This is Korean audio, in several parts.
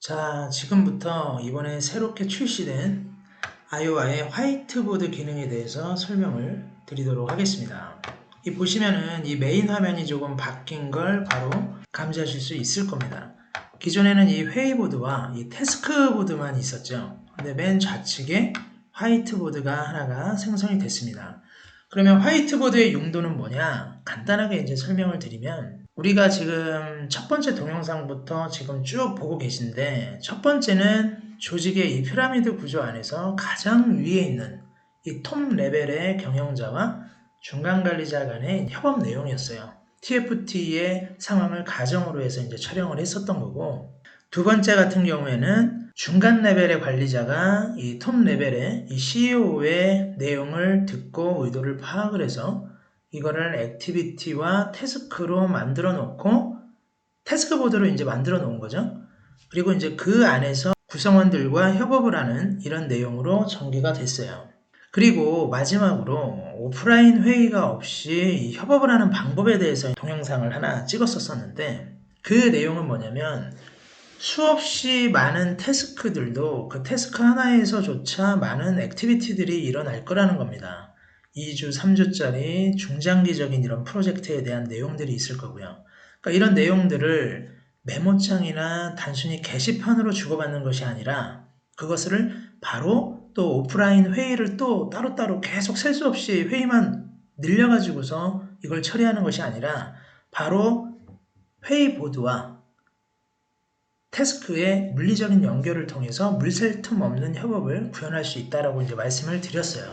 자, 지금부터 이번에 새롭게 출시된 아이오와의 화이트보드 기능에 대해서 설명을 드리도록 하겠습니다. 이 보시면은 이 메인 화면이 조금 바뀐 걸 바로 감지하실 수 있을 겁니다. 기존에는 이 회의보드와 이 태스크보드만 있었죠. 근데 맨 좌측에 화이트보드가 하나가 생성이 됐습니다. 그러면 화이트보드의 용도는 뭐냐? 간단하게 이제 설명을 드리면 우리가 지금 첫 번째 동영상부터 지금 쭉 보고 계신데 첫 번째는 조직의 이 피라미드 구조 안에서 가장 위에 있는 이 톱 레벨의 경영자와 중간 관리자 간의 협업 내용이었어요. TFT의 상황을 가정으로 해서 이제 촬영을 했었던 거고, 두 번째 같은 경우에는 중간 레벨의 관리자가 이 톱 레벨의 이 CEO의 내용을 듣고 의도를 파악을 해서 이거를 액티비티와 태스크로 만들어 놓고 태스크 보드로 이제 만들어 놓은 거죠. 그리고 이제 그 안에서 구성원들과 협업을 하는 이런 내용으로 전개가 됐어요. 그리고 마지막으로 오프라인 회의가 없이 협업을 하는 방법에 대해서 동영상을 하나 찍었었는데 그 내용은 뭐냐면 수없이 많은 태스크들도 그 태스크 하나에서조차 많은 액티비티들이 일어날 거라는 겁니다. 2주, 3주짜리 중장기적인 이런 프로젝트에 대한 내용들이 있을 거고요. 그러니까 이런 내용들을 메모장이나 단순히 게시판으로 주고받는 것이 아니라 그것을 바로 또 오프라인 회의를 또 따로따로 계속 셀 수 없이 회의만 늘려가지고서 이걸 처리하는 것이 아니라 바로 회의 보드와 태스크의 물리적인 연결을 통해서 물샐 틈 없는 협업을 구현할 수 있다라고 이제 말씀을 드렸어요.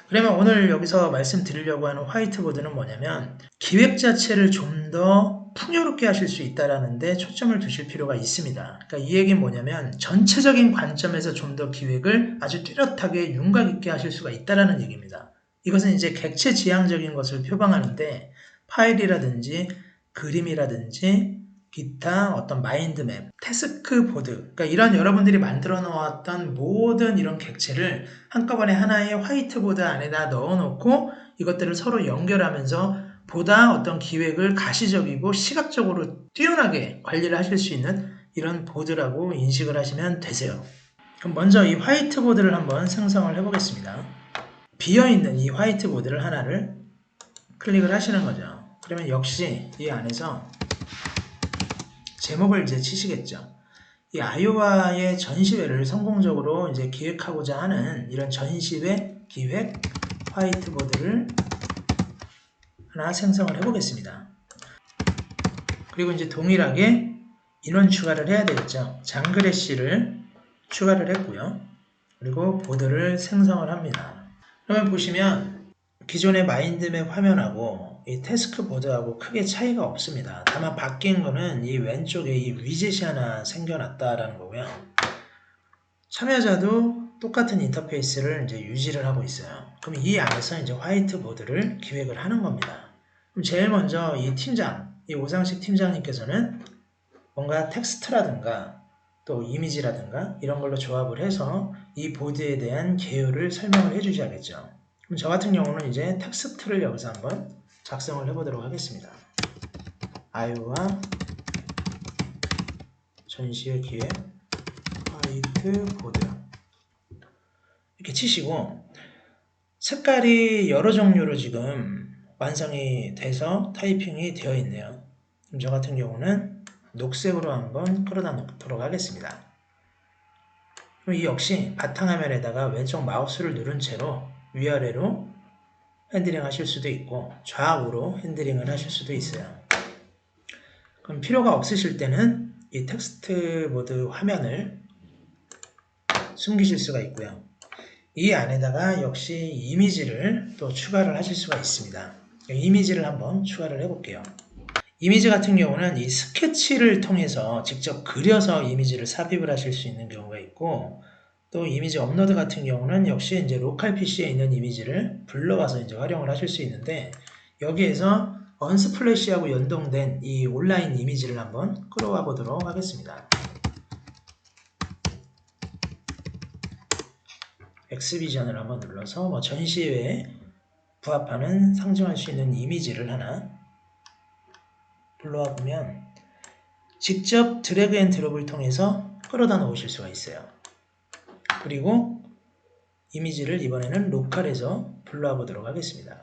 그러면 오늘 여기서 말씀드리려고 하는 화이트보드는 뭐냐면 기획 자체를 좀 더 풍요롭게 하실 수 있다라는 데 초점을 두실 필요가 있습니다. 그러니까 이 얘기는 뭐냐면 전체적인 관점에서 좀 더 기획을 아주 뚜렷하게 윤곽 있게 하실 수가 있다라는 얘기입니다. 이것은 이제 객체지향적인 것을 표방하는데 파일이라든지 그림이라든지 기타 어떤 마인드맵, 태스크 보드, 그러니까 이런 여러분들이 만들어 놓았던 모든 이런 객체를 한꺼번에 하나의 화이트보드 안에다 넣어놓고 이것들을 서로 연결하면서 보다 어떤 기획을 가시적이고 시각적으로 뛰어나게 관리를 하실 수 있는 이런 보드라고 인식을 하시면 되세요. 그럼 먼저 이 화이트보드를 한번 생성을 해보겠습니다. 비어있는 이 화이트보드를 하나를 클릭을 하시는 거죠. 그러면 역시 이 안에서 제목을 이제 치시겠죠. 이 아이오와의 전시회를 성공적으로 이제 기획하고자 하는 이런 전시회 기획 화이트보드를 하나 생성을 해보겠습니다. 그리고 이제 동일하게 인원 추가를 해야 되겠죠. 장그래시를 추가를 했고요. 그리고 보드를 생성을 합니다. 그러면 보시면 기존의 마인드맵 화면하고 이 태스크 보드하고 크게 차이가 없습니다. 다만 바뀐 거는 이 왼쪽에 이 위젯이 하나 생겨났다라는 거고요. 참여자도 똑같은 인터페이스를 이제 유지를 하고 있어요. 그럼 이 안에서 이제 화이트보드를 기획을 하는 겁니다. 그럼 제일 먼저 이 팀장, 이 오상식 팀장님께서는 뭔가 텍스트라든가 또 이미지라든가 이런 걸로 조합을 해서 이 보드에 대한 개요를 설명을 해주셔야겠죠. 그럼 저 같은 경우는 이제 텍스트를 여기서 한번 작성을 해보도록 하겠습니다. 아이오와 전시회 기획 화이트보드 이렇게 치시고 색깔이 여러 종류로 지금 완성이 돼서 타이핑이 되어 있네요. 그럼 저 같은 경우는 녹색으로 한번 끌어다 놓도록 하겠습니다. 그럼 이 역시 바탕화면에다가 왼쪽 마우스를 누른 채로 위아래로 핸들링 하실 수도 있고 좌우로 핸들링을 하실 수도 있어요. 그럼 필요가 없으실 때는 이 텍스트 보드 화면을 숨기실 수가 있고요. 이 안에다가 역시 이미지를 또 추가를 하실 수가 있습니다. 이미지를 한번 추가를 해볼게요. 이미지 같은 경우는 이 스케치를 통해서 직접 그려서 이미지를 삽입을 하실 수 있는 경우가 있고 또 이미지 업로드 같은 경우는 역시 이제 로컬 PC에 있는 이미지를 불러와서 이제 활용을 하실 수 있는데 여기에서 언스플래시하고 연동된 이 온라인 이미지를 한번 끌어와 보도록 하겠습니다. 엑스비전을 한번 눌러서 뭐 전시회에 부합하는 상징할 수 있는 이미지를 하나 불러와 보면 직접 드래그 앤 드롭을 통해서 끌어다 놓으실 수가 있어요. 그리고 이미지를 이번에는 로컬에서 불러와 보도록 하겠습니다.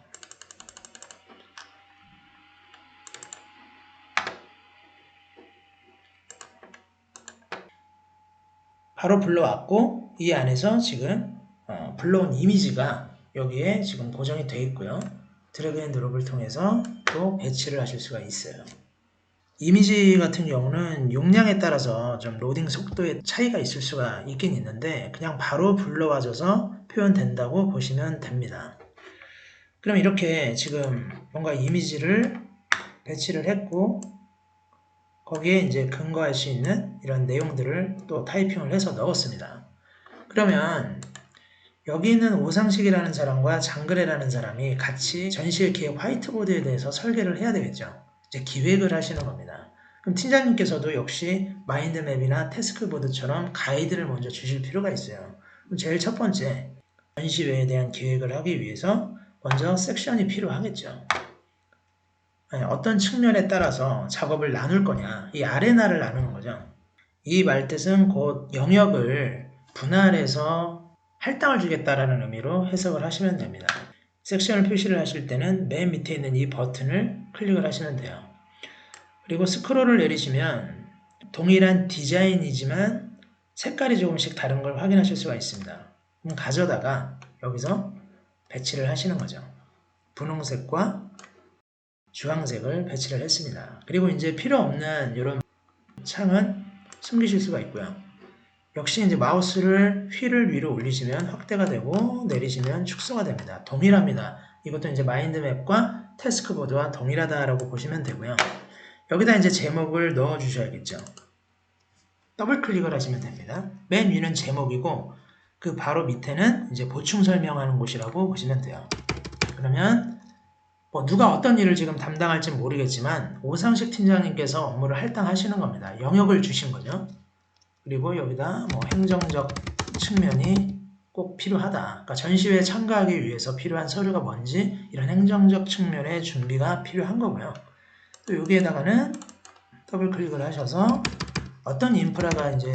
바로 불러왔고 이 안에서 지금 불러온 이미지가 여기에 지금 고정이 되어 있고요. 드래그 앤 드롭을 통해서 또 배치를 하실 수가 있어요. 이미지 같은 경우는 용량에 따라서 좀 로딩 속도에 차이가 있을 수가 있긴 있는데 그냥 바로 불러와줘서 표현된다고 보시면 됩니다. 그럼 이렇게 지금 뭔가 이미지를 배치를 했고 거기에 이제 근거할 수 있는 이런 내용들을 또 타이핑을 해서 넣었습니다. 그러면 여기 있는 오상식이라는 사람과 장그래라는 사람이 같이 전시회 기획 화이트보드에 대해서 설계를 해야 되겠죠. 이제 기획을 하시는 겁니다. 그럼 팀장님께서도 역시 마인드맵이나 태스크보드처럼 가이드를 먼저 주실 필요가 있어요. 그럼 제일 첫 번째, 전시회에 대한 기획을 하기 위해서 먼저 섹션이 필요하겠죠. 어떤 측면에 따라서 작업을 나눌 거냐, 이 아레나를 나누는 거죠. 이 말뜻은 곧 영역을 분할해서 할당을 주겠다라는 의미로 해석을 하시면 됩니다. 섹션을 표시를 하실 때는 맨 밑에 있는 이 버튼을 클릭을 하시면 돼요. 그리고 스크롤을 내리시면 동일한 디자인이지만 색깔이 조금씩 다른 걸 확인하실 수가 있습니다. 그럼 가져다가 여기서 배치를 하시는 거죠. 분홍색과 주황색을 배치를 했습니다. 그리고 이제 필요 없는 이런 창은 숨기실 수가 있고요. 역시 이제 마우스를 휠을 위로 올리시면 확대가 되고 내리시면 축소가 됩니다. 동일합니다. 이것도 이제 마인드맵과 태스크보드와 동일하다라고 보시면 되고요. 여기다 이제 제목을 넣어 주셔야겠죠. 더블 클릭을 하시면 됩니다. 맨 위는 제목이고 그 바로 밑에는 이제 보충 설명하는 곳이라고 보시면 돼요. 그러면 누가 어떤 일을 지금 담당할지 모르겠지만 오상식 팀장님께서 업무를 할당하시는 겁니다. 영역을 주신 거죠. 그리고 여기다 행정적 측면이 꼭 필요하다. 그러니까 전시회에 참가하기 위해서 필요한 서류가 뭔지 이런 행정적 측면의 준비가 필요한 거고요. 또 여기에다가는 더블 클릭을 하셔서 어떤 인프라가 이제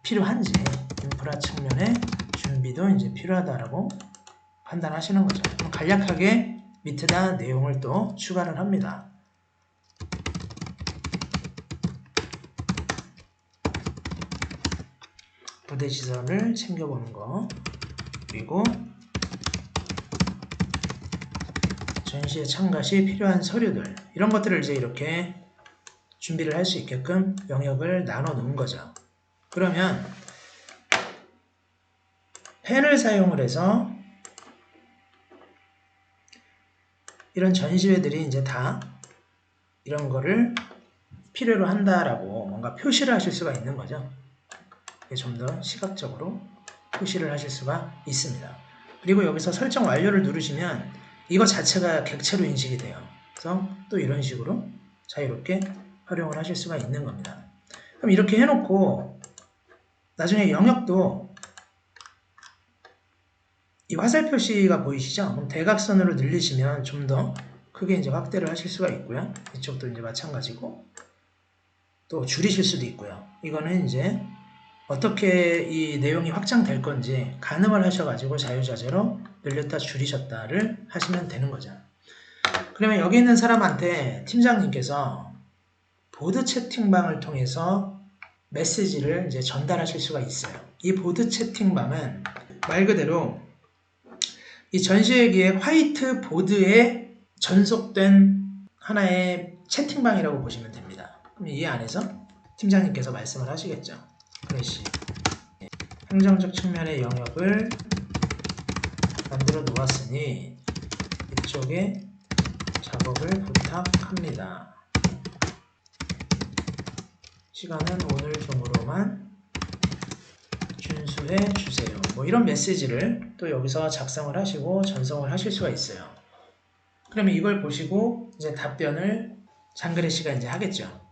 필요한지 인프라 측면의 준비도 이제 필요하다라고 판단하시는 거죠. 그럼 간략하게 밑에다 내용을 또 추가를 합니다. 부대 시설을 챙겨보는 거, 그리고 전시회 참가 시 필요한 서류들, 이런 것들을 이제 이렇게 준비를 할 수 있게끔 영역을 나눠 놓은 거죠. 그러면 펜을 사용을 해서 이런 전시회들이 이제 다 이런 거를 필요로 한다라고 뭔가 표시를 하실 수가 있는 거죠. 좀 더 시각적으로 표시를 하실 수가 있습니다. 그리고 여기서 설정 완료를 누르시면 이거 자체가 객체로 인식이 돼요. 그래서 또 이런 식으로 자유롭게 활용을 하실 수가 있는 겁니다. 그럼 이렇게 해놓고 나중에 영역도 이 화살 표시가 보이시죠? 그럼 대각선으로 늘리시면 좀 더 크게 이제 확대를 하실 수가 있고요. 이쪽도 이제 마찬가지고 또 줄이실 수도 있고요. 이거는 이제 어떻게 이 내용이 확장될 건지 가늠을 하셔가지고 자유자재로 늘렸다 줄이셨다를 하시면 되는 거죠. 그러면 여기 있는 사람한테 팀장님께서 보드 채팅방을 통해서 메시지를 이제 전달하실 수가 있어요. 이 보드 채팅방은 말 그대로 이 전시회기의 화이트 보드에 전속된 하나의 채팅방이라고 보시면 됩니다. 그럼 이 안에서 팀장님께서 말씀을 하시겠죠. 크래시 행정적 측면의 영역을 만들어 놓았으니 이쪽에 작업을 부탁합니다. 시간은 오늘 중으로만 준수해 주세요. 이런 메시지를 또 여기서 작성을 하시고 전송을 하실 수가 있어요. 그러면 이걸 보시고 이제 답변을 장그래 씨가 이제 하겠죠.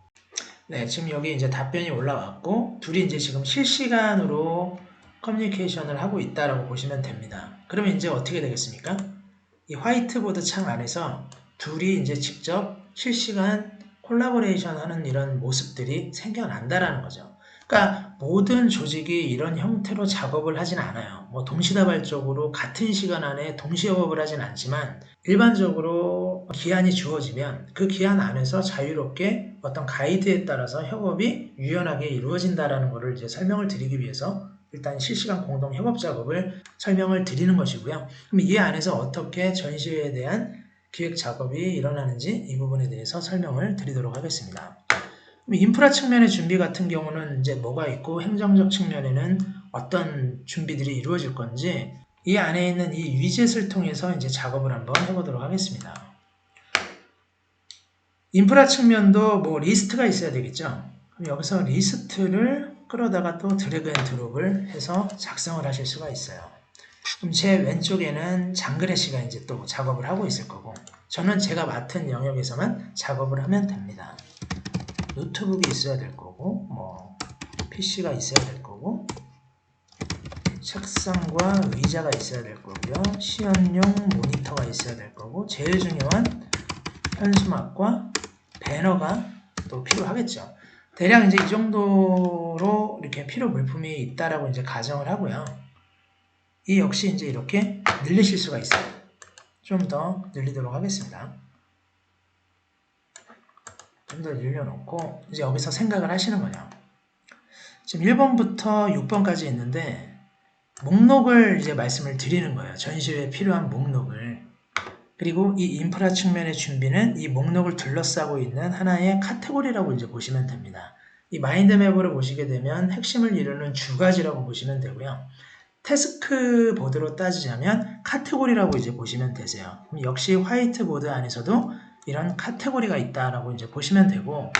네, 지금 여기 이제 답변이 올라왔고 둘이 이제 지금 실시간으로 커뮤니케이션을 하고 있다라고 보시면 됩니다. 그러면 이제 어떻게 되겠습니까? 이 화이트보드 창 안에서 둘이 이제 직접 실시간 콜라보레이션 하는 이런 모습들이 생겨난다라는 거죠. 그러니까 모든 조직이 이런 형태로 작업을 하진 않아요. 뭐 동시다발적으로 같은 시간 안에 동시 협업을 하진 않지만 일반적으로 기한이 주어지면 그 기한 안에서 자유롭게 어떤 가이드에 따라서 협업이 유연하게 이루어진다라는 것을 이제 설명을 드리기 위해서 일단 실시간 공동 협업 작업을 설명을 드리는 것이고요. 그럼 이 안에서 어떻게 전시회에 대한 기획 작업이 일어나는지 이 부분에 대해서 설명을 드리도록 하겠습니다. 인프라 측면의 준비 같은 경우는 이제 뭐가 있고 행정적 측면에는 어떤 준비들이 이루어질 건지 이 안에 있는 이 위젯을 통해서 이제 작업을 한번 해보도록 하겠습니다. 인프라 측면도 뭐 리스트가 있어야 되겠죠. 그럼 여기서 리스트를 끌어다가 또 드래그 앤 드롭을 해서 작성을 하실 수가 있어요. 그럼 제 왼쪽에는 장그래시가 이제 또 작업을 하고 있을 거고 저는 제가 맡은 영역에서만 작업을 하면 됩니다. 노트북이 있어야 될 거고 뭐 PC가 있어야 될 거고 책상과 의자가 있어야 될 거고요. 시연용 모니터가 있어야 될 거고 제일 중요한 현수막과 배너가 또 필요하겠죠. 대략 이제 이 정도로 이렇게 필요 물품이 있다라고 이제 가정을 하고요. 이 역시 이제 이렇게 늘리실 수가 있어요. 좀 더 늘리도록 하겠습니다. 좀 더 늘려놓고 이제 여기서 생각을 하시는 거예요. 지금 1번부터 6번까지 있는데 목록을 이제 말씀을 드리는 거예요. 전시회에 필요한 목록을. 그리고 이 인프라 측면의 준비는 이 목록을 둘러싸고 있는 하나의 카테고리라고 이제 보시면 됩니다. 이 마인드맵으로 보시게 되면 핵심을 이루는 주 가지라고 보시면 되고요. 태스크 보드로 따지자면 카테고리라고 이제 보시면 되세요. 그럼 역시 화이트보드 안에서도 이런 카테고리가 있다라고 이제 보시면 되고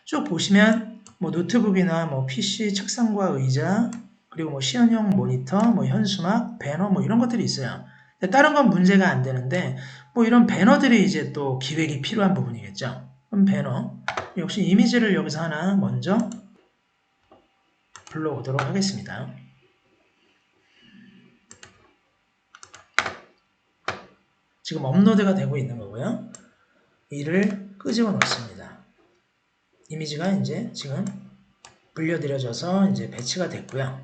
쭉 보시면 뭐 노트북이나 뭐 PC, 책상과 의자 그리고 뭐 시연용 모니터, 뭐 현수막, 배너 뭐 이런 것들이 있어요. 다른 건 문제가 안 되는데 뭐 이런 배너들이 이제 또 기획이 필요한 부분이겠죠. 그럼 배너 역시 이미지를 여기서 하나 먼저 불러오도록 하겠습니다. 지금 업로드가 되고 있는 거고요. 이를 끄집어 놓습니다. 이미지가 이제 지금 불려드려져서 이제 배치가 됐고요.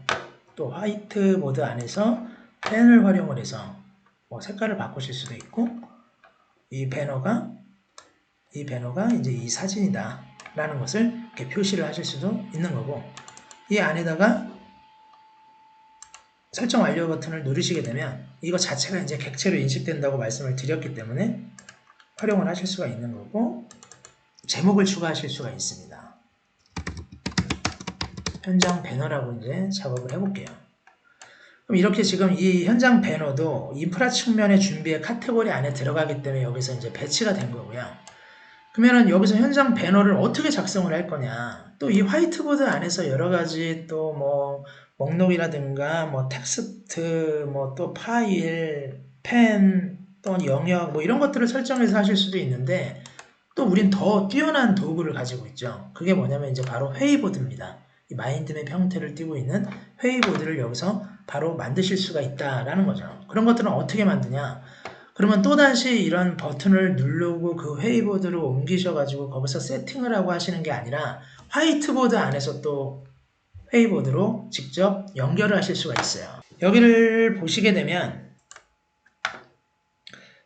또 화이트보드 안에서 펜을 활용을 해서 뭐 색깔을 바꾸실 수도 있고 이 배너가 이제 이 사진이다 라는 것을 이렇게 표시를 하실 수도 있는 거고 이 안에다가 설정 완료 버튼을 누르시게 되면 이거 자체가 이제 객체로 인식된다고 말씀을 드렸기 때문에 활용을 하실 수가 있는 거고 제목을 추가하실 수가 있습니다. 현장 배너라고 이제 작업을 해볼게요. 그럼 이렇게 지금 이 현장 배너도 인프라 측면의 준비의 카테고리 안에 들어가기 때문에 여기서 이제 배치가 된 거고요. 그러면은 여기서 현장 배너를 어떻게 작성을 할 거냐. 또 이 화이트보드 안에서 여러 가지 또 뭐 목록이라든가 뭐 텍스트 뭐 또 파일, 펜, 또 영역 뭐 이런 것들을 설정해서 하실 수도 있는데 또 우린 더 뛰어난 도구를 가지고 있죠. 그게 뭐냐면 이제 바로 회의보드입니다. 이 마인드맵 형태를 띠고 있는 회의보드를 여기서 바로 만드실 수가 있다라는 거죠. 그런 것들은 어떻게 만드냐? 그러면 또다시 이런 버튼을 누르고 그 회의보드로 옮기셔가지고 거기서 세팅을 하고 하시는 게 아니라 화이트보드 안에서 또 회의보드로 직접 연결을 하실 수가 있어요. 여기를 보시게 되면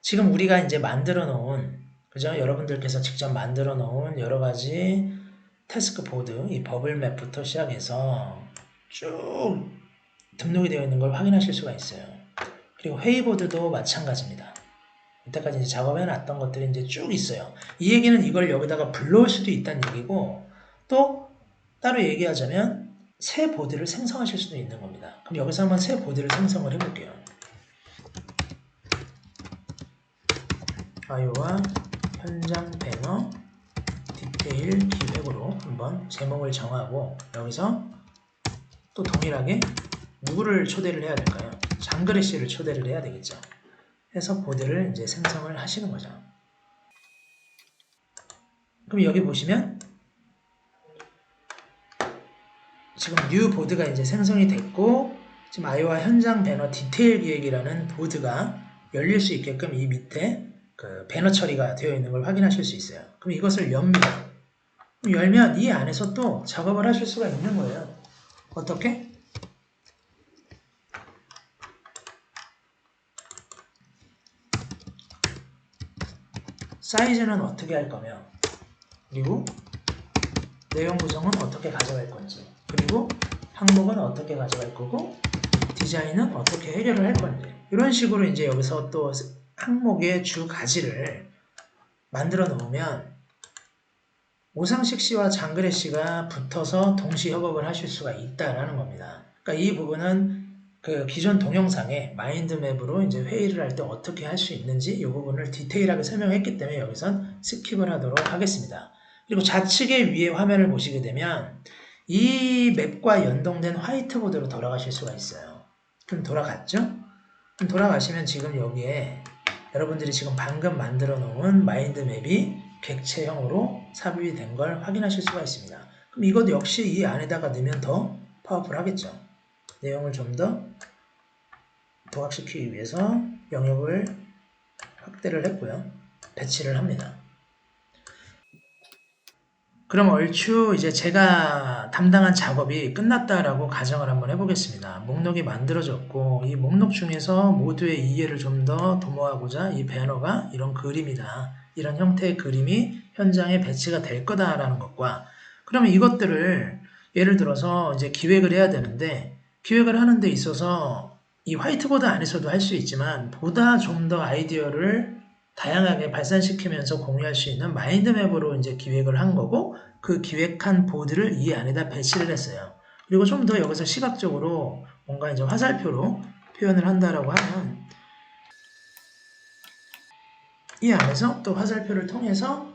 지금 우리가 이제 만들어 놓은 그죠? 여러분들께서 직접 만들어 놓은 여러 가지 태스크 보드, 이 버블맵부터 시작해서 쭉 등록이 되어 있는 걸 확인하실 수가 있어요. 그리고 회의보드도 마찬가지입니다. 이때까지 이제 작업해 놨던 것들이 이제 쭉 있어요. 이 얘기는 이걸 여기다가 불러올 수도 있다는 얘기고 또 따로 얘기하자면 새 보드를 생성하실 수도 있는 겁니다. 그럼 여기서 한번 새 보드를 생성을 해볼게요. 아이오와 현장 배너 디테일 기획으로 한번 제목을 정하고 여기서 또 동일하게 누구를 초대를 해야 될까요? 장그래시를 초대를 해야 되겠죠. 해서 보드를 이제 생성을 하시는 거죠. 그럼 여기 보시면 지금 뉴 보드가 이제 생성이 됐고 지금 아이오와 현장 배너 디테일 기획이라는 보드가 열릴 수 있게끔 이 밑에 그 배너 처리가 되어 있는 걸 확인하실 수 있어요. 그럼 이것을 엽니다. 그럼 열면 이 안에서 또 작업을 하실 수가 있는 거예요. 어떻게? 사이즈는 어떻게 할 거며, 그리고 내용 구성은 어떻게 가져갈 건지, 그리고 항목은 어떻게 가져갈 거고, 디자인은 어떻게 해결을 할 건지, 이런 식으로 이제 여기서 또 항목의 주 가지를 만들어 놓으면 오상식 씨와 장그래 씨가 붙어서 동시 협업을 하실 수가 있다라는 겁니다. 그러니까 이 부분은 그 기존 동영상에 마인드맵으로 이제 회의를 할 때 어떻게 할 수 있는지 이 부분을 디테일하게 설명했기 때문에 여기선 스킵을 하도록 하겠습니다. 그리고 좌측에 위에 화면을 보시게 되면 이 맵과 연동된 화이트보드로 돌아가실 수가 있어요. 그럼 돌아갔죠? 그럼 돌아가시면 지금 여기에 여러분들이 지금 방금 만들어 놓은 마인드맵이 객체형으로 삽입이 된 걸 확인하실 수가 있습니다. 그럼 이것 역시 이 안에다가 넣으면 더 파워풀하겠죠. 내용을 좀 더 부각시키기 위해서 영역을 확대를 했고요. 배치를 합니다. 그럼 얼추 이제 제가 담당한 작업이 끝났다라고 가정을 한번 해보겠습니다. 목록이 만들어졌고 이 목록 중에서 모두의 이해를 좀 더 도모하고자 이 배너가 이런 그림이다. 이런 형태의 그림이 현장에 배치가 될 거다라는 것과 그러면 이것들을 예를 들어서 이제 기획을 해야 되는데 기획을 하는 데 있어서 이 화이트보드 안에서도 할 수 있지만 보다 좀 더 아이디어를 다양하게 발산시키면서 공유할 수 있는 마인드맵으로 이제 기획을 한 거고 그 기획한 보드를 이 안에다 배치를 했어요. 그리고 좀 더 여기서 시각적으로 뭔가 이제 화살표로 표현을 한다라고 하면 이 안에서 또 화살표를 통해서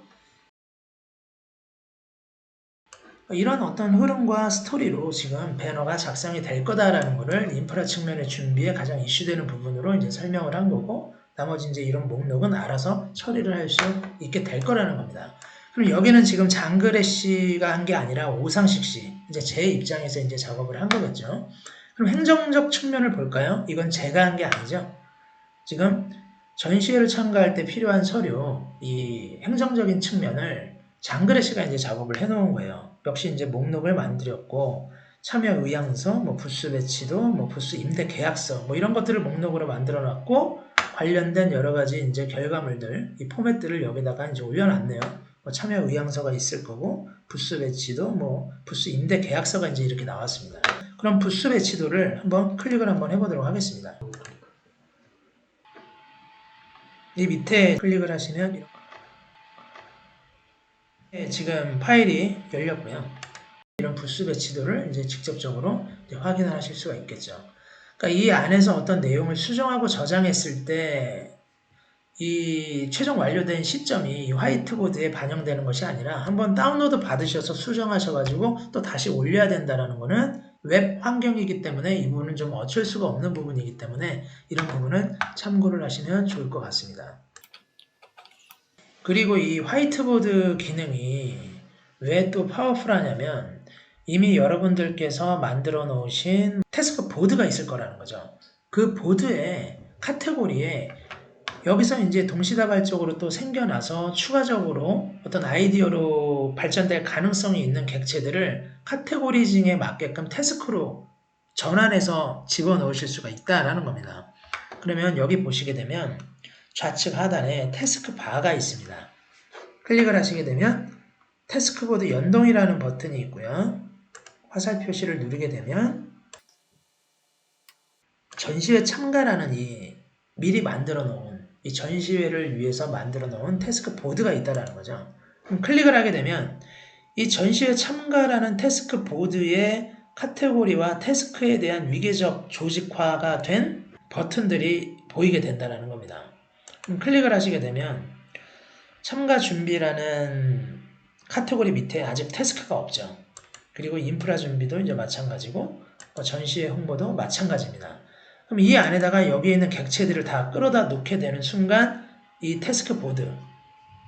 이런 어떤 흐름과 스토리로 지금 배너가 작성이 될 거다라는 거를 인프라 측면의 준비에 가장 이슈되는 부분으로 이제 설명을 한 거고 나머지 이제 이런 목록은 알아서 처리를 할 수 있게 될 거라는 겁니다. 그럼 여기는 지금 장그래 씨가 한 게 아니라 오상식 씨, 이제 제 입장에서 이제 작업을 한 거겠죠. 그럼 행정적 측면을 볼까요? 이건 제가 한 게 아니죠. 지금 전시회를 참가할 때 필요한 서류, 이 행정적인 측면을 장그래 씨가 이제 작업을 해놓은 거예요. 역시 이제 목록을 만들었고 참여 의향서, 뭐 부스 배치도, 뭐 부스 임대 계약서, 뭐 이런 것들을 목록으로 만들어놨고 관련된 여러 가지 이제 결과물들, 이 포맷들을 여기다가 이제 올려놨네요. 뭐 참여 의향서가 있을 거고 부스 배치도, 뭐 부스 임대 계약서가 이제 이렇게 나왔습니다. 그럼 부스 배치도를 한번 클릭을 한번 해보도록 하겠습니다. 이 밑에 클릭을 하시면 지금 파일이 열렸고요. 이런 부스 배치도를 이제 직접적으로 이제 확인을 하실 수가 있겠죠. 그러니까 이 안에서 어떤 내용을 수정하고 저장했을 때 이 최종 완료된 시점이 화이트보드에 반영되는 것이 아니라 한번 다운로드 받으셔서 수정하셔가지고 또 다시 올려야 된다는 거는 웹 환경이기 때문에 이 부분은 좀 어쩔 수가 없는 부분이기 때문에 이런 부분은 참고를 하시면 좋을 것 같습니다. 그리고 이 화이트보드 기능이 왜 또 파워풀하냐면 이미 여러분들께서 만들어 놓으신 태스크 보드가 있을 거라는 거죠. 그 보드의 카테고리에 여기서 이제 동시다발적으로 또 생겨나서 추가적으로 어떤 아이디어로 발전될 가능성이 있는 객체들을 카테고리징에 맞게끔 태스크로 전환해서 집어넣으실 수가 있다라는 겁니다. 그러면 여기 보시게 되면 좌측 하단에 태스크 바가 있습니다. 클릭을 하시게 되면 태스크보드 연동이라는 버튼이 있고요. 화살 표시를 누르게 되면 전시회 참가라는 이 미리 만들어 놓은 이 전시회를 위해서 만들어 놓은 태스크 보드가 있다는 거죠. 그럼 클릭을 하게 되면 이 전시회 참가라는 태스크 보드의 카테고리와 태스크에 대한 위계적 조직화가 된 버튼들이 보이게 된다는 겁니다. 그럼 클릭을 하시게 되면 참가 준비라는 카테고리 밑에 아직 태스크가 없죠. 그리고 인프라 준비도 이제 마찬가지고 전시회 홍보도 마찬가지입니다. 그럼 이 안에다가 여기에 있는 객체들을 다 끌어다 놓게 되는 순간 이 태스크 보드,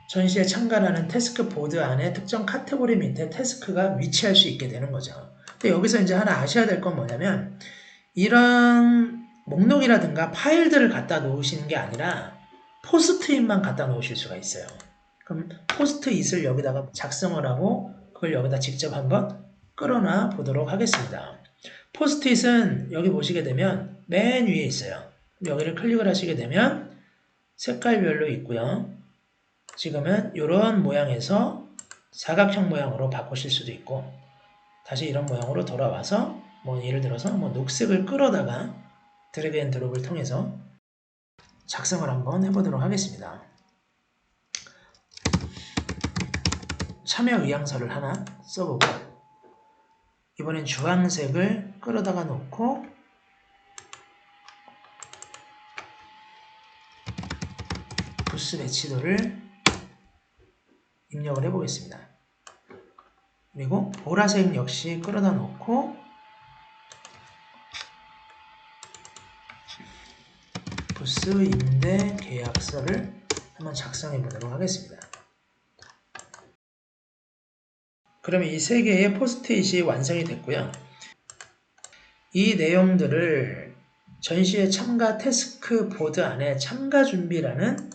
전시회 참가라는 태스크 보드 안에 특정 카테고리 밑에 태스크가 위치할 수 있게 되는 거죠. 근데 여기서 이제 하나 아셔야 될 건 뭐냐면 이런 목록이라든가 파일들을 갖다 놓으시는 게 아니라 포스트잇만 갖다 놓으실 수가 있어요. 그럼 포스트잇을 여기다가 작성을 하고 그걸 여기다 직접 한번 끌어놔 보도록 하겠습니다. 포스트잇은 여기 보시게 되면 맨 위에 있어요. 여기를 클릭을 하시게 되면 색깔별로 있고요. 지금은 이런 모양에서 사각형 모양으로 바꾸실 수도 있고 다시 이런 모양으로 돌아와서 뭐 예를 들어서 뭐 녹색을 끌어다가 드래그 앤 드롭을 통해서 작성을 한번 해보도록 하겠습니다. 참여 의향서를 하나 써보고 이번엔 주황색을 끌어다가 놓고 부스 배치도를 입력을 해보겠습니다. 그리고 보라색 역시 끌어다 놓고 부스 임대 계약서를 한번 작성해 보도록 하겠습니다. 그러면 이 세 개의 포스트잇이 완성이 됐고요. 이 내용들을 전시회 참가 태스크 보드 안에 참가 준비라는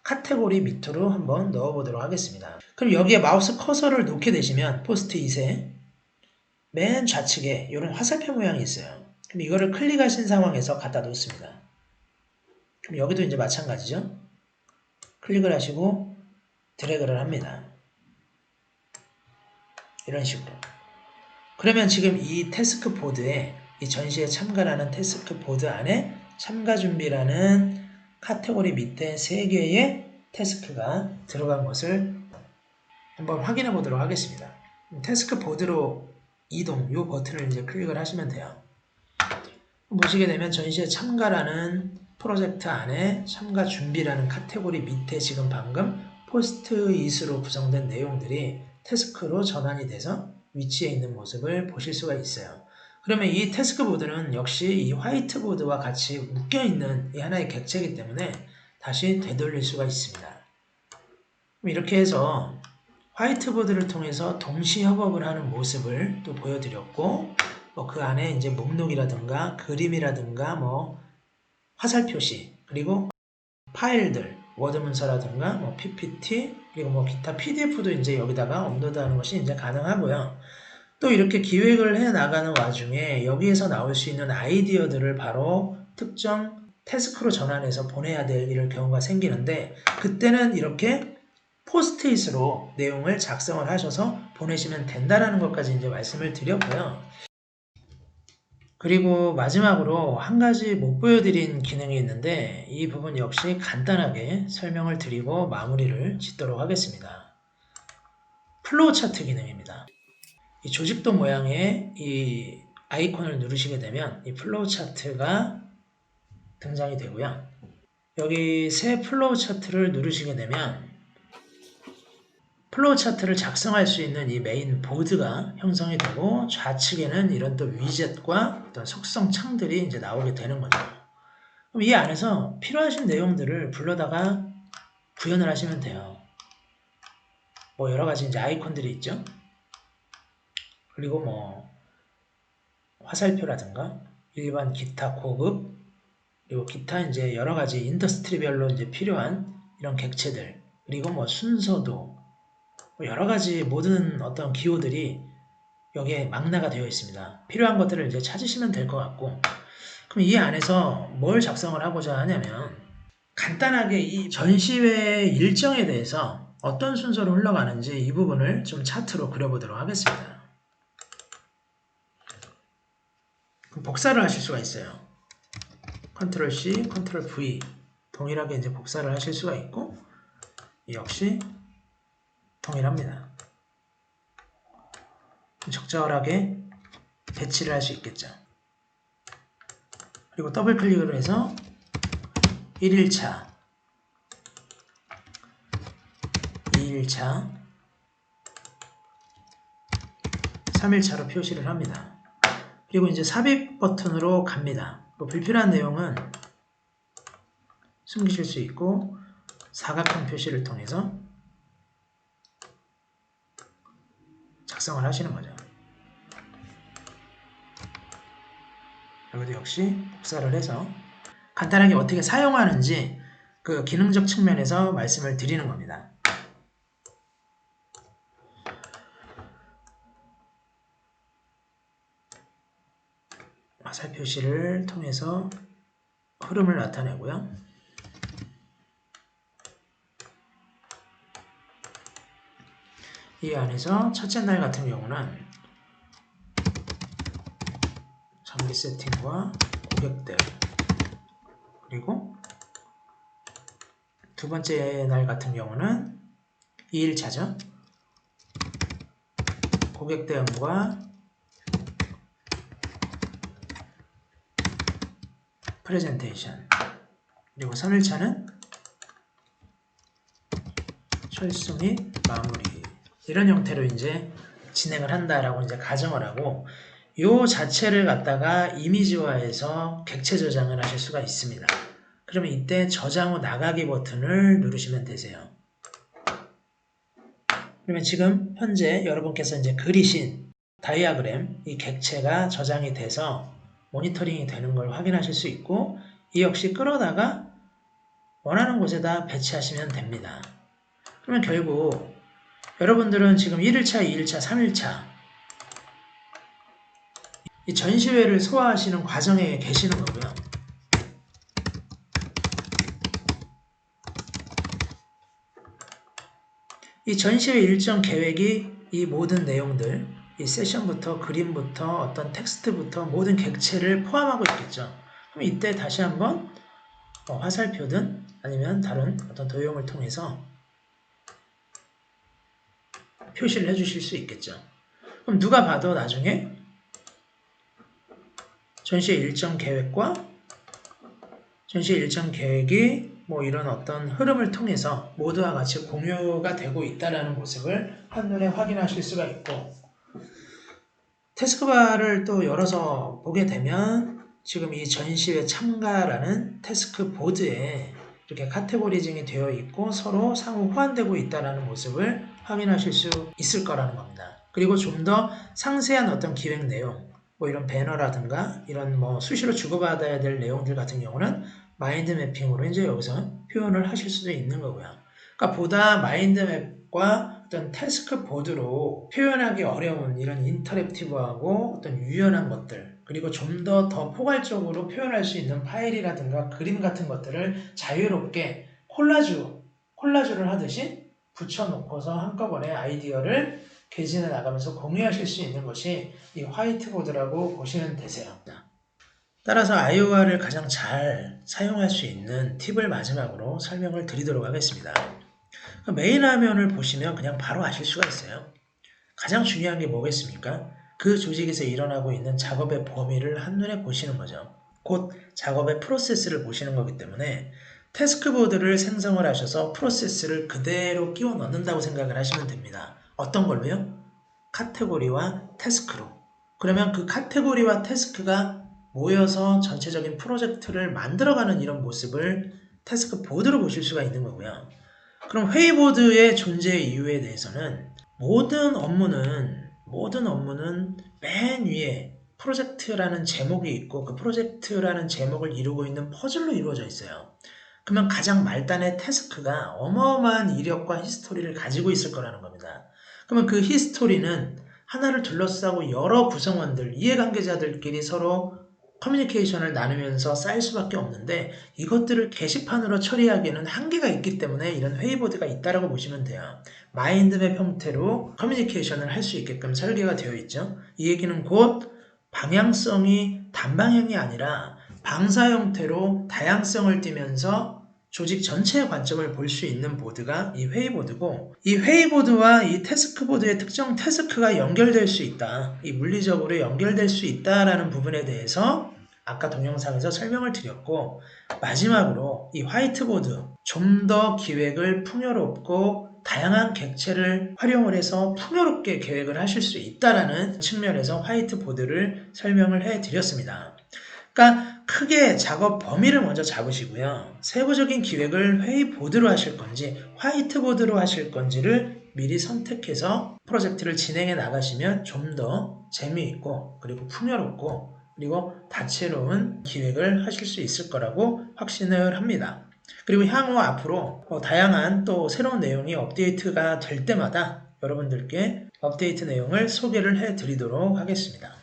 카테고리 밑으로 한번 넣어보도록 하겠습니다. 그럼 여기에 마우스 커서를 놓게 되시면 포스트잇에 맨 좌측에 이런 화살표 모양이 있어요. 그럼 이거를 클릭하신 상황에서 갖다 놓습니다. 그럼 여기도 이제 마찬가지죠. 클릭을 하시고 드래그를 합니다. 이런 식으로. 그러면 지금 이 태스크 보드에 이 전시에 참가라는 태스크 보드 안에 참가 준비라는 카테고리 밑에 3개의 태스크가 들어간 것을 한번 확인해 보도록 하겠습니다. 태스크 보드로 이동, 이 버튼을 이제 클릭을 하시면 돼요. 보시게 되면 전시에 참가라는 프로젝트 안에 참가 준비라는 카테고리 밑에 지금 방금 포스트잇으로 구성된 내용들이 태스크로 전환이 돼서 위치에 있는 모습을 보실 수가 있어요. 그러면 이 태스크 보드는 역시 이 화이트보드와 같이 묶여있는 이 하나의 객체이기 때문에 다시 되돌릴 수가 있습니다. 이렇게 해서 화이트보드를 통해서 동시 협업을 하는 모습을 또 보여드렸고 그 안에 이제 목록이라든가 그림이라든가 뭐 화살 표시 그리고 파일들 워드 문서라든가 뭐 PPT 그리고 뭐 기타 PDF도 이제 여기다가 업로드하는 것이 이제 가능하고요. 또 이렇게 기획을 해 나가는 와중에 여기에서 나올 수 있는 아이디어들을 바로 특정 태스크로 전환해서 보내야 될 이런 경우가 생기는데 그때는 이렇게 포스트잇으로 내용을 작성을 하셔서 보내시면 된다는 것까지 이제 말씀을 드렸고요. 그리고 마지막으로 한 가지 못 보여드린 기능이 있는데 이 부분 역시 간단하게 설명을 드리고 마무리를 짓도록 하겠습니다. 플로우 차트 기능입니다. 이 조직도 모양의 이 아이콘을 누르시게 되면 이 플로우 차트가 등장이 되고요. 여기 새 플로우 차트를 누르시게 되면 플로우 차트를 작성할 수 있는 이 메인 보드가 형성이 되고 좌측에는 이런 또 위젯과 어떤 속성 창들이 이제 나오게 되는 거죠. 그럼 이 안에서 필요하신 내용들을 불러다가 구현을 하시면 돼요. 뭐 여러 가지 이제 아이콘들이 있죠. 그리고 뭐 화살표라든가 일반 기타 고급 그리고 기타 이제 여러 가지 인더스트리별로 이제 필요한 이런 객체들 그리고 뭐 순서도 여러 가지 모든 어떤 기호들이 여기에 망라가 되어 있습니다. 필요한 것들을 이제 찾으시면 될 것 같고 그럼 이 안에서 뭘 작성을 하고자 하냐면 간단하게 이 전시회 일정에 대해서 어떤 순서로 흘러가는지 이 부분을 좀 차트로 그려보도록 하겠습니다. 그럼 복사를 하실 수가 있어요. 컨트롤 C, 컨트롤 V 동일하게 이제 복사를 하실 수가 있고 역시 동일합니다. 적절하게 배치를 할 수 있겠죠. 그리고 더블 클릭을 해서 1일차, 2일차, 3일차로 표시를 합니다. 그리고 이제 삽입 버튼으로 갑니다. 불필요한 내용은 숨기실 수 있고 사각형 표시를 통해서 작성을 하시는 거죠. 여기도 역시 복사를 해서 간단하게 어떻게 사용하는지 그 기능적 측면에서 말씀을 드리는 겁니다. 화살 표시를 통해서 흐름을 나타내고요. 이 안에서 첫째 날 같은 경우는 전기 세팅과 고객들, 그리고 두 번째 날 같은 경우는 2일차죠. 고객 대응과 프레젠테이션, 그리고 3일차는 철수 및 마무리, 이런 형태로 이제 진행을 한다라고 이제 가정을 하고, 요 자체를 갖다가 이미지화해서 객체 저장을 하실 수가 있습니다. 그러면 이때 저장 후 나가기 버튼을 누르시면 되세요. 그러면 지금 현재 여러분께서 이제 그리신 다이아그램, 이 객체가 저장이 돼서 모니터링이 되는 걸 확인하실 수 있고, 이 역시 끌어다가 원하는 곳에다 배치하시면 됩니다. 그러면 결국 여러분들은 지금 1일차, 2일차, 3일차 이 전시회를 소화하시는 과정에 계시는 거고요. 이 전시회 일정 계획이 이 모든 내용들, 이 세션부터 그림부터 어떤 텍스트부터 모든 객체를 포함하고 있겠죠. 그럼 이때 다시 한번 화살표든 아니면 다른 어떤 도형을 통해서 표시를 해주실 수 있겠죠. 그럼 누가 봐도 나중에 전시회 일정 계획과 전시회 일정 계획이 뭐 이런 어떤 흐름을 통해서 모두와 같이 공유가 되고 있다는 모습을 한눈에 확인하실 수가 있고, 태스크바를 또 열어서 보게 되면 지금 이 전시회 참가라는 태스크 보드에 이렇게 카테고리징이 되어 있고 서로 상호 호환되고 있다는 모습을 확인하실 수 있을 거라는 겁니다. 그리고 좀 더 상세한 어떤 기획 내용, 뭐 이런 배너라든가 이런 뭐 수시로 주고받아야 될 내용들 같은 경우는 마인드 매핑으로 이제 여기서 표현을 하실 수도 있는 거고요. 그러니까 보다 마인드 맵과 어떤 태스크 보드로 표현하기 어려운 이런 인터랙티브하고 어떤 유연한 것들, 그리고 좀 더 포괄적으로 표현할 수 있는 파일이라든가 그림 같은 것들을 자유롭게 콜라주를 하듯이 붙여놓고서 한꺼번에 아이디어를 개진해 나가면서 공유하실 수 있는 것이 이 화이트보드라고 보시면 되세요. 따라서 아이오와를 가장 잘 사용할 수 있는 팁을 마지막으로 설명을 드리도록 하겠습니다. 메인 화면을 보시면 그냥 바로 아실 수가 있어요. 가장 중요한 게 뭐겠습니까? 그 조직에서 일어나고 있는 작업의 범위를 한눈에 보시는 거죠. 곧 작업의 프로세스를 보시는 거기 때문에 태스크보드를 생성을 하셔서 프로세스를 그대로 끼워 넣는다고 생각을 하시면 됩니다. 어떤 걸로요? 카테고리와 태스크로. 그러면 그 카테고리와 태스크가 모여서 전체적인 프로젝트를 만들어가는 이런 모습을 태스크 보드로 보실 수가 있는 거고요. 그럼 회의보드의 존재 이유에 대해서는 모든 업무는 맨 위에 프로젝트라는 제목이 있고 그 프로젝트라는 제목을 이루고 있는 퍼즐로 이루어져 있어요. 그러면 가장 말단의 태스크가 어마어마한 이력과 히스토리를 가지고 있을 거라는 겁니다. 그러면 그 히스토리는 하나를 둘러싸고 여러 구성원들, 이해관계자들끼리 서로 커뮤니케이션을 나누면서 쌓일 수밖에 없는데 이것들을 게시판으로 처리하기에는 한계가 있기 때문에 이런 회의보드가 있다고 보시면 돼요. 마인드맵 형태로 커뮤니케이션을 할 수 있게끔 설계가 되어 있죠. 이 얘기는 곧 방향성이 단방향이 아니라 방사 형태로 다양성을 띠면서 조직 전체의 관점을 볼 수 있는 보드가 이 회의보드고, 이 회의보드와 이 태스크보드의 특정 태스크가 연결될 수 있다, 이 물리적으로 연결될 수 있다라는 부분에 대해서 아까 동영상에서 설명을 드렸고, 마지막으로 이 화이트보드 좀 더 기획을 풍요롭고 다양한 객체를 활용을 해서 풍요롭게 계획을 하실 수 있다라는 측면에서 화이트보드를 설명을 해드렸습니다. 그러니까 크게 작업 범위를 먼저 잡으시고요. 세부적인 기획을 회의보드로 하실 건지 화이트보드로 하실 건지를 미리 선택해서 프로젝트를 진행해 나가시면 좀 더 재미있고 그리고 풍요롭고 그리고 다채로운 기획을 하실 수 있을 거라고 확신을 합니다. 그리고 향후 앞으로 다양한 또 새로운 내용이 업데이트가 될 때마다 여러분들께 업데이트 내용을 소개를 해 드리도록 하겠습니다.